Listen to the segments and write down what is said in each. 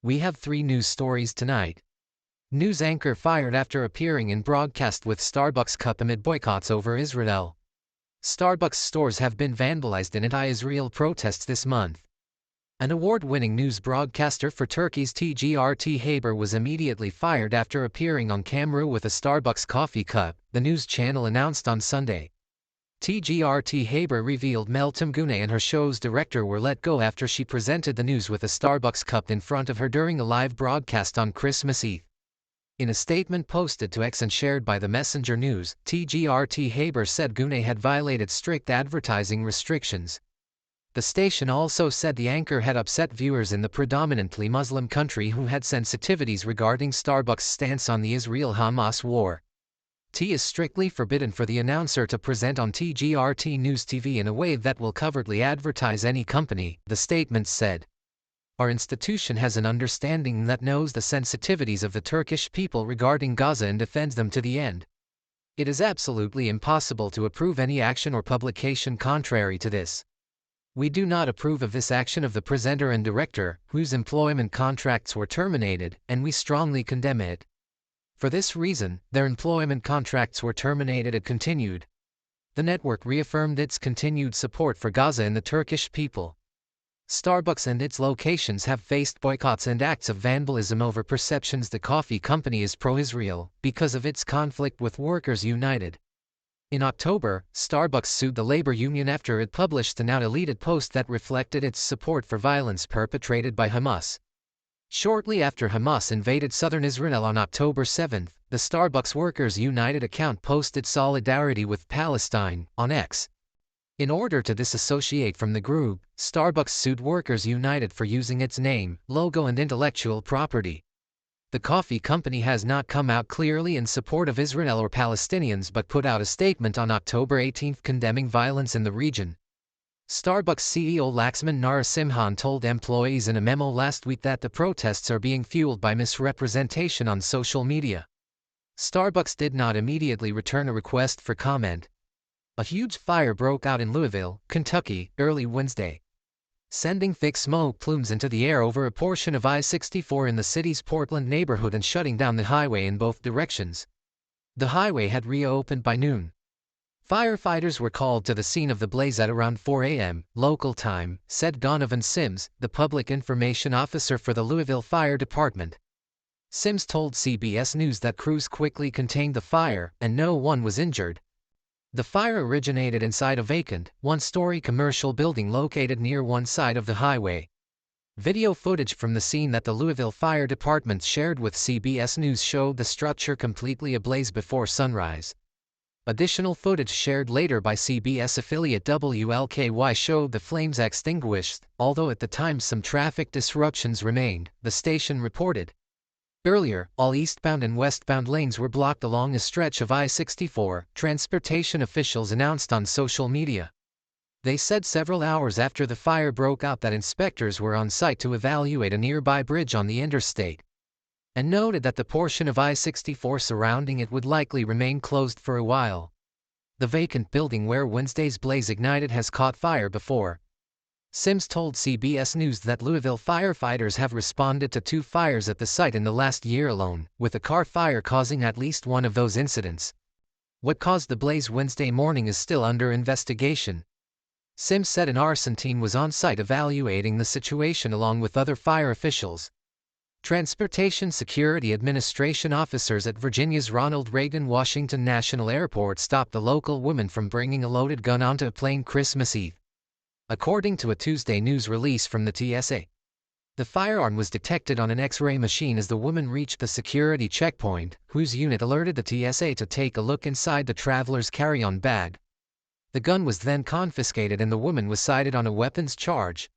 We have 3 news stories tonight. News anchor fired after appearing in broadcast with Starbucks cup amid boycotts over Israel. Starbucks stores have been vandalized in anti-Israel protests this month. An award-winning news broadcaster for Turkey's TGRT Haber was immediately fired after appearing on camera with a Starbucks coffee cup, the news channel announced on Sunday. TGRT Haber revealed Meltem Güney and her show's director were let go after she presented the news with a Starbucks cup in front of her during a live broadcast on Christmas Eve. In a statement posted to X and shared by the Messenger News, TGRT Haber said Güney had violated strict advertising restrictions. The station also said the anchor had upset viewers in the predominantly Muslim country who had sensitivities regarding Starbucks' stance on the Israel-Hamas war. T is strictly forbidden for the announcer to present on TGRT News TV in a way that will covertly advertise any company, the statement said. Our institution has an understanding that knows the sensitivities of the Turkish people regarding Gaza and defends them to the end. It is absolutely impossible to approve any action or publication contrary to this. We do not approve of this action of the presenter and director, whose employment contracts were terminated, and we strongly condemn it. For this reason, their employment contracts were terminated and continued. The network reaffirmed its continued support for Gaza and the Turkish people. Starbucks and its locations have faced boycotts and acts of vandalism over perceptions the coffee company is pro-Israel because of its conflict with Workers United. In October, Starbucks sued the labor union after it published an out-deleted post that reflected its support for violence perpetrated by Hamas. Shortly after Hamas invaded southern Israel on October 7, the Starbucks Workers United account posted solidarity with Palestine on X. In order to disassociate from the group, Starbucks sued Workers United for using its name, logo and intellectual property. The coffee company has not come out clearly in support of Israel or Palestinians but put out a statement on October 18 condemning violence in the region. Starbucks CEO Laxman Narasimhan told employees in a memo last week that the protests are being fueled by misrepresentation on social media. Starbucks did not immediately return a request for comment. A huge fire broke out in Louisville, Kentucky, early Wednesday, sending thick smoke plumes into the air over a portion of I-64 in the city's Portland neighborhood and shutting down the highway in both directions. The highway had reopened by noon. Firefighters were called to the scene of the blaze at around 4 a.m. local time, said Donovan Sims, the public information officer for the Louisville Fire Department. Sims told CBS News that crews quickly contained the fire, and no one was injured. The fire originated inside a vacant, one-story commercial building located near one side of the highway. Video footage from the scene that the Louisville Fire Department shared with CBS News showed the structure completely ablaze before sunrise. Additional footage shared later by CBS affiliate WLKY showed the flames extinguished, although at the time some traffic disruptions remained, the station reported. Earlier, all eastbound and westbound lanes were blocked along a stretch of I-64, transportation officials announced on social media. They said several hours after the fire broke out that inspectors were on site to evaluate a nearby bridge on the interstate, and noted that the portion of I-64 surrounding it would likely remain closed for a while. The vacant building where Wednesday's blaze ignited has caught fire before. Sims told CBS News that Louisville firefighters have responded to 2 fires at the site in the last year alone, with a car fire causing at least one of those incidents. What caused the blaze Wednesday morning is still under investigation. Sims said an arson team was on site evaluating the situation along with other fire officials. Transportation Security Administration officers at Virginia's Ronald Reagan Washington National Airport stopped the local woman from bringing a loaded gun onto a plane Christmas Eve, according to a Tuesday news release from the TSA. The firearm was detected on an X-ray machine as the woman reached the security checkpoint, whose unit alerted the TSA to take a look inside the traveler's carry-on bag. The gun was then confiscated and the woman was cited on a weapons charge.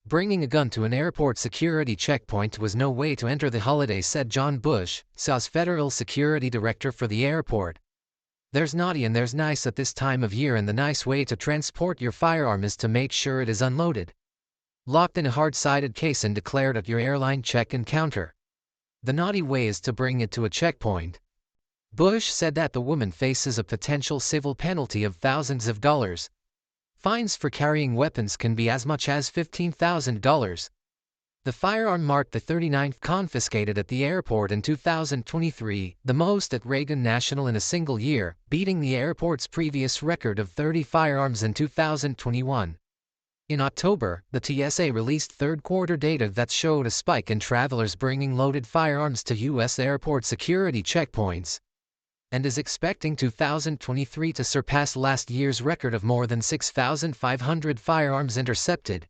Bringing a gun to an airport security checkpoint was no way to enter the holiday, said John Bush, SA's federal security director for the airport. There's naughty and there's nice at this time of year, and the nice way to transport your firearm is to make sure it is unloaded, locked in a hard-sided case and declared at your airline check-in counter. The naughty way is to bring it to a checkpoint. Bush said that the woman faces a potential civil penalty of thousands of dollars. Fines for carrying weapons can be as much as $15,000. The firearm marked the 39th confiscated at the airport in 2023, the most at Reagan National in a single year, beating the airport's previous record of 30 firearms in 2021. In October, the TSA released third-quarter data that showed a spike in travelers bringing loaded firearms to U.S. airport security checkpoints, and is expecting 2023 to surpass last year's record of more than 6,500 firearms intercepted.